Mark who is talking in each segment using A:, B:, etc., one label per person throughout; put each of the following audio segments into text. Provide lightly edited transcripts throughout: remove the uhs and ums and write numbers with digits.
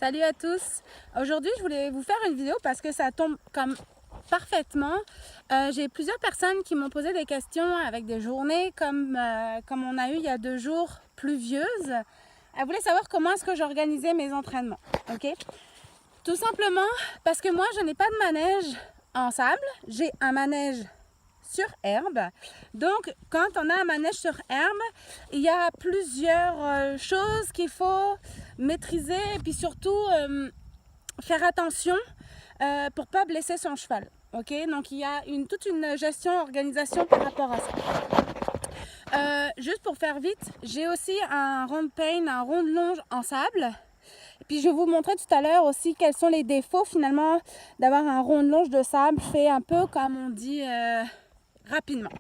A: Salut à tous! Aujourd'hui, je voulais vous faire une vidéo parce que ça tombe comme parfaitement. J'ai plusieurs personnes qui m'ont posé des questions avec des journées comme on a eu il y a 2 jours pluvieuses. Elles voulaient savoir comment est-ce que j'organisais mes entraînements. Ok? Tout simplement parce que moi, je n'ai pas de manège en sable. J'ai un manège sur herbe. Donc, quand on a un manège sur herbe, il y a plusieurs choses qu'il faut maîtriser et puis surtout faire attention pour pas blesser son cheval. Ok, donc il y a toute une gestion, organisation par rapport à ça. Juste pour faire vite, j'ai aussi un rond de pain, un rond de longe en sable. Et puis je vais vous montrer tout à l'heure aussi quels sont les défauts finalement d'avoir un rond de longe de sable fait un peu comme on dit rapidement.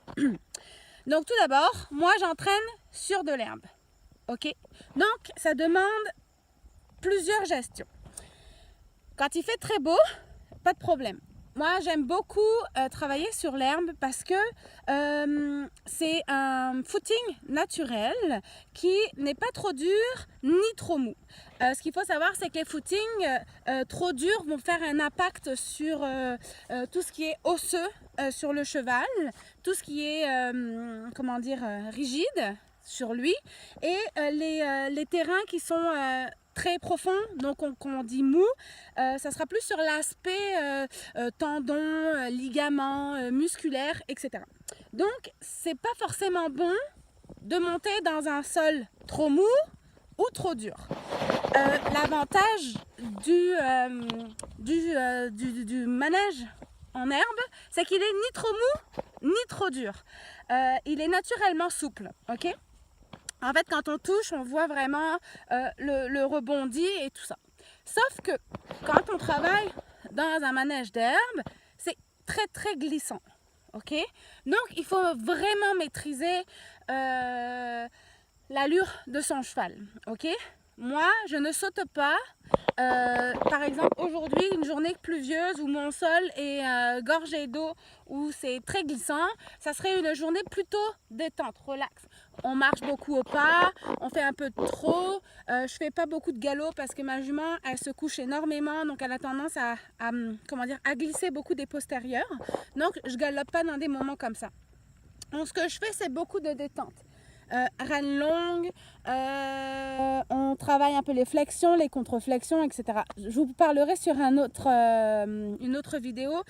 A: Donc tout d'abord, moi j'entraîne sur de l'herbe. Ok, donc ça demande plusieurs gestions. Quand il fait très beau, pas de problème. Moi, j'aime beaucoup travailler sur l'herbe parce que c'est un footing naturel qui n'est pas trop dur ni trop mou. Ce qu'il faut savoir, c'est que les footings trop durs vont faire un impact sur tout ce qui est osseux sur le cheval, tout ce qui est, comment dire, rigide sur lui, et les terrains qui sont très profond, donc on dit mou, ça sera plus sur l'aspect tendons, ligaments, musculaires, etc. Donc, c'est pas forcément bon de monter dans un sol trop mou ou trop dur. L'avantage du manège en herbe, c'est qu'il est ni trop mou, ni trop dur. Il est naturellement souple, ok ? En fait, quand on touche, on voit vraiment le rebondi et tout ça. Sauf que quand on travaille dans un manège d'herbe, c'est très très glissant. Ok? Donc, il faut vraiment maîtriser l'allure de son cheval. Ok? Moi, je ne saute pas. Par exemple, aujourd'hui, une journée pluvieuse où mon sol est gorgé d'eau, où c'est très glissant, ça serait une journée plutôt détente, relax. On marche beaucoup au pas, on fait un peu de trot. Je fais pas beaucoup de galop parce que ma jument, elle se couche énormément, donc elle a tendance à glisser beaucoup des postérieurs. Donc, je galope pas dans des moments comme ça. Donc, ce que je fais, c'est beaucoup de détente. Rênes longues, on travaille un peu les flexions, les contreflexions, etc. Je vous parlerai sur une autre vidéo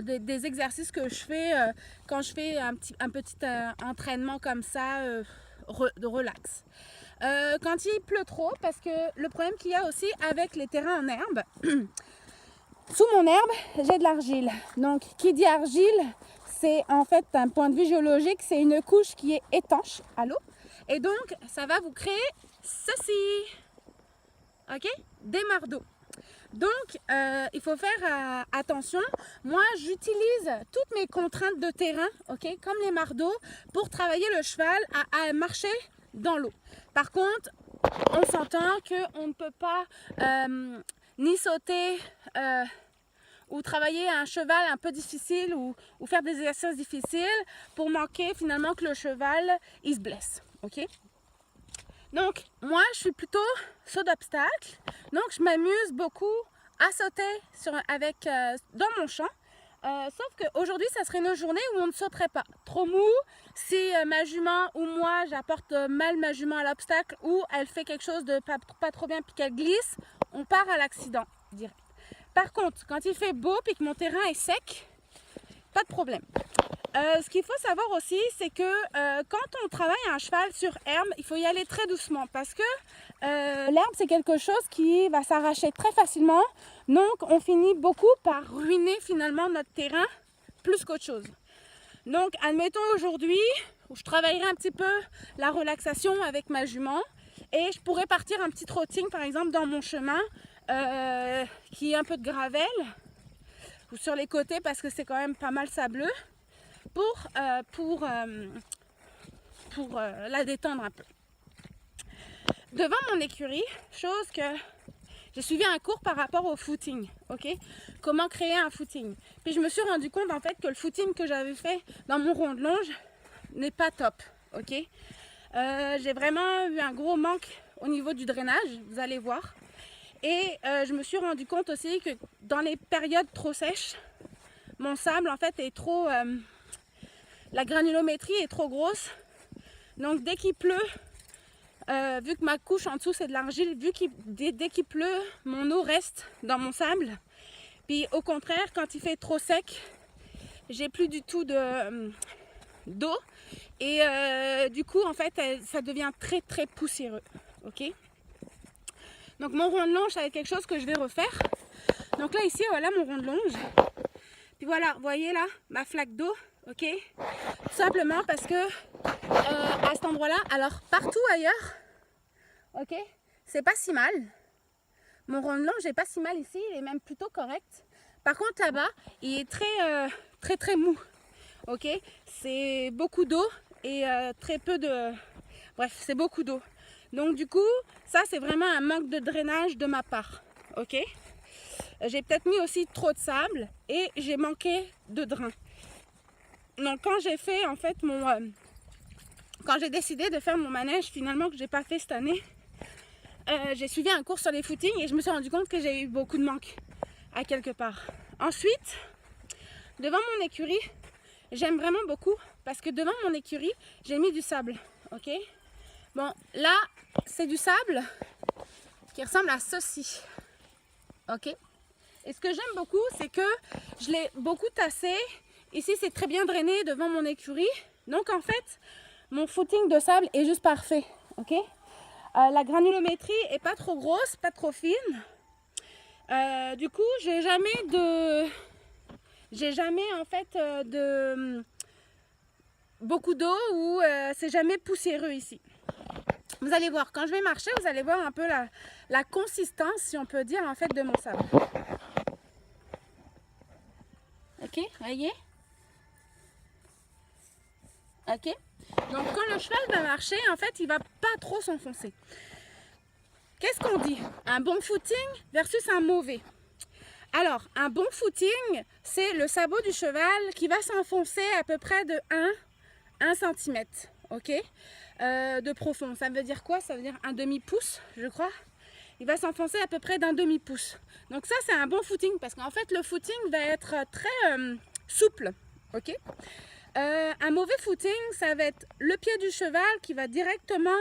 A: des exercices que je fais quand je fais un petit entraînement comme ça, de relax. Quand il pleut trop, parce que le problème qu'il y a aussi avec les terrains en herbe, sous mon herbe, j'ai de l'argile. Donc, qui dit argile, c'est en fait, d'un point de vue géologique, c'est une couche qui est étanche à l'eau. Et donc, ça va vous créer ceci. Ok? Des marcs d'eau. Donc, il faut faire attention. Moi, j'utilise toutes mes contraintes de terrain, ok, comme les marcs d'eau, pour travailler le cheval à marcher dans l'eau. Par contre, on s'entend qu'on ne peut pas ni sauter ou travailler un cheval un peu difficile ou faire des exercices difficiles pour manquer finalement que le cheval il se blesse. Ok? Donc moi je suis plutôt saut d'obstacle, donc je m'amuse beaucoup à sauter dans mon champ. Sauf qu'aujourd'hui, ça serait une journée où on ne sauterait pas. Trop mou, si ma jument ou moi, j'apporte mal ma jument à l'obstacle ou elle fait quelque chose de pas trop bien puis qu'elle glisse, on part à l'accident direct. Par contre, quand il fait beau puis que mon terrain est sec, pas de problème. Ce qu'il faut savoir aussi, c'est que quand on travaille un cheval sur herbe, il faut y aller très doucement parce que l'herbe, c'est quelque chose qui va s'arracher très facilement. Donc, on finit beaucoup par ruiner finalement notre terrain plus qu'autre chose. Donc, admettons aujourd'hui, où je travaillerai un petit peu la relaxation avec ma jument et je pourrais partir un petit trotting, par exemple, dans mon chemin qui est un peu de gravel ou sur les côtés parce que c'est quand même pas mal sableux pour la détendre un peu. Devant mon écurie, chose que j'ai suivi un cours par rapport au footing, ok? Comment créer un footing. Puis je me suis rendu compte en fait que le footing que j'avais fait dans mon rond de longe n'est pas top, ok? J'ai vraiment eu un gros manque au niveau du drainage, vous allez voir. Et je me suis rendu compte aussi que dans les périodes trop sèches, mon sable en fait est trop... la granulométrie est trop grosse. Donc dès qu'il pleut, vu que ma couche en dessous c'est de l'argile, dès qu'il pleut, mon eau reste dans mon sable. Puis au contraire, quand il fait trop sec, j'ai plus du tout d'eau. Et du coup, en fait, ça devient très très poussiéreux. Ok? Donc mon rond de longe, ça va être quelque chose que je vais refaire. Donc là, ici, voilà mon rond de longe. Puis voilà, vous voyez là, ma flaque d'eau. Ok? Tout simplement parce que à cet endroit-là, alors partout ailleurs, ok, c'est pas si mal. Mon rond de longe n'est pas si mal ici, il est même plutôt correct. Par contre là-bas, il est très mou. Ok, c'est beaucoup d'eau et très peu de... Bref, c'est beaucoup d'eau. Donc du coup, ça c'est vraiment un manque de drainage de ma part. Ok, j'ai peut-être mis aussi trop de sable et j'ai manqué de drain. Donc quand j'ai fait en fait quand j'ai décidé de faire mon manège finalement que j'ai pas fait cette année, j'ai suivi un cours sur les footings et je me suis rendu compte que j'ai eu beaucoup de manque à quelque part. Ensuite, devant mon écurie, j'aime vraiment beaucoup parce que devant mon écurie, j'ai mis du sable. Ok? Bon, là, c'est du sable qui ressemble à ceci. Ok? Et ce que j'aime beaucoup, c'est que je l'ai beaucoup tassé. Ici, c'est très bien drainé devant mon écurie. Donc, en fait, mon footing de sable est juste parfait. Ok? La granulométrie est pas trop grosse, pas trop fine. Du coup, j'ai jamais en fait beaucoup d'eau ou c'est jamais poussiéreux ici. Vous allez voir, quand je vais marcher, vous allez voir un peu la consistance, si on peut dire, en fait, de mon sable. Ok, voyez? Ok? Donc, quand le cheval va marcher, en fait, il va pas trop s'enfoncer. Qu'est-ce qu'on dit? Un bon footing versus un mauvais. Alors, un bon footing, c'est le sabot du cheval qui va s'enfoncer à peu près de 1 cm, ok, de profond. Ça veut dire quoi? Ça veut dire un demi-pouce, je crois. Il va s'enfoncer à peu près d'un demi-pouce. Donc ça, c'est un bon footing parce qu'en fait, le footing va être très souple, ok. Un mauvais footing, ça va être le pied du cheval qui va directement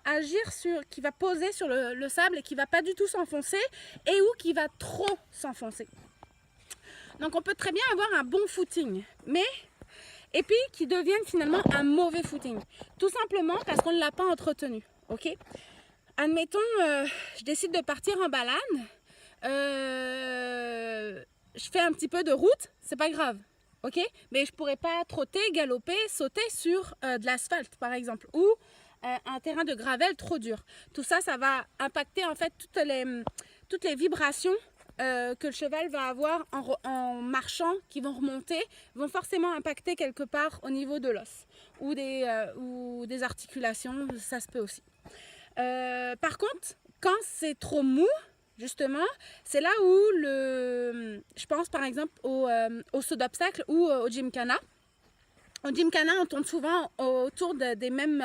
A: agir qui va poser sur le sable et qui va pas du tout s'enfoncer et ou qui va trop s'enfoncer. Donc on peut très bien avoir un bon footing, et puis qui devienne finalement un mauvais footing. Tout simplement parce qu'on ne l'a pas entretenu, ok? Admettons, je décide de partir en balade, je fais un petit peu de route, c'est pas grave. Ok, mais je pourrais pas trotter, galoper, sauter sur de l'asphalte par exemple ou un terrain de gravel trop dur. Tout ça, ça va impacter en fait toutes les vibrations que le cheval va avoir en marchant, qui vont remonter, vont forcément impacter quelque part au niveau de l'os ou des articulations, ça se peut aussi. Par contre, quand c'est trop mou, justement, c'est là où je pense par exemple au saut d'obstacle ou au gymkhana. Au gymkhana, on tourne souvent autour du même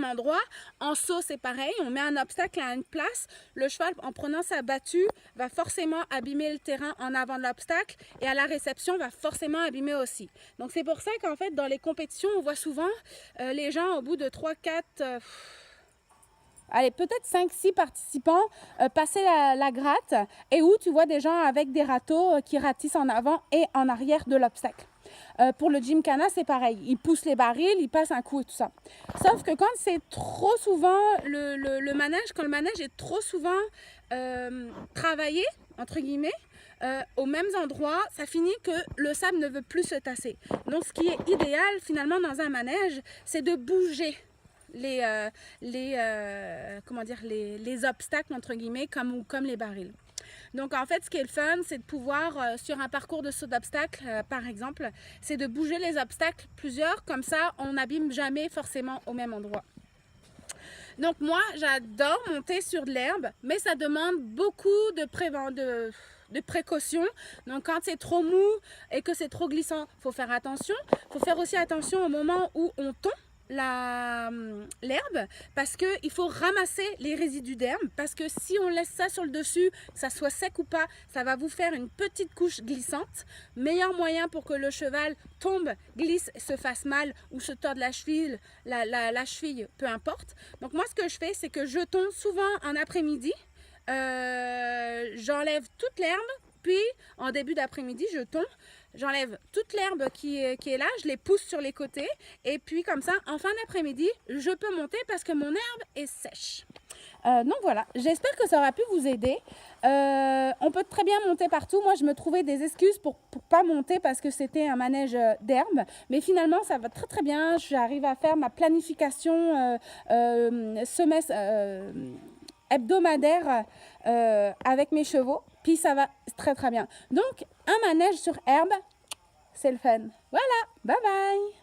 A: endroit. En saut, c'est pareil, on met un obstacle à une place. Le cheval, en prenant sa battue, va forcément abîmer le terrain en avant de l'obstacle et à la réception, va forcément abîmer aussi. Donc c'est pour ça qu'en fait, dans les compétitions, on voit souvent les gens au bout de 3-4... allez, peut-être 5-6 participants passer la gratte et où tu vois des gens avec des râteaux qui ratissent en avant et en arrière de l'obstacle. Pour le gymkhana, c'est pareil. Ils poussent les barils, ils passent un coup et tout ça. Sauf que quand c'est trop souvent le manège, quand le manège est trop souvent travaillé, entre guillemets, aux mêmes endroits, ça finit que le sable ne veut plus se tasser. Donc ce qui est idéal finalement dans un manège, c'est de bouger les obstacles entre guillemets comme les barils. Donc en fait ce qui est le fun, c'est de pouvoir sur un parcours de saut d'obstacles par exemple, c'est de bouger les obstacles plusieurs, comme ça on n'abîme jamais forcément au même endroit. Donc moi j'adore monter sur de l'herbe, mais ça demande beaucoup de précautions. Donc quand c'est trop mou et que c'est trop glissant, il faut faire attention. Il faut faire aussi attention au moment où on tombe. l'herbe parce qu'il faut ramasser les résidus d'herbe, parce que si on laisse ça sur le dessus, que ça soit sec ou pas, ça va vous faire une petite couche glissante. Meilleur moyen pour que le cheval tombe, glisse, se fasse mal ou se torde la cheville, la cheville, peu importe. Donc moi, ce que je fais, c'est que je tombe souvent en après-midi. J'enlève toute l'herbe, puis en début d'après-midi, je tombe. J'enlève toute l'herbe qui est là, je les pousse sur les côtés et puis comme ça, en fin d'après-midi, je peux monter parce que mon herbe est sèche. Donc voilà, j'espère que ça aura pu vous aider. On peut très bien monter partout. Moi, je me trouvais des excuses pour pas monter parce que c'était un manège d'herbe. Mais finalement, ça va très très bien. J'arrive à faire ma planification hebdomadaire avec mes chevaux. Puis ça va très très bien. Donc, un manège sur herbe, c'est le fun. Voilà, bye bye!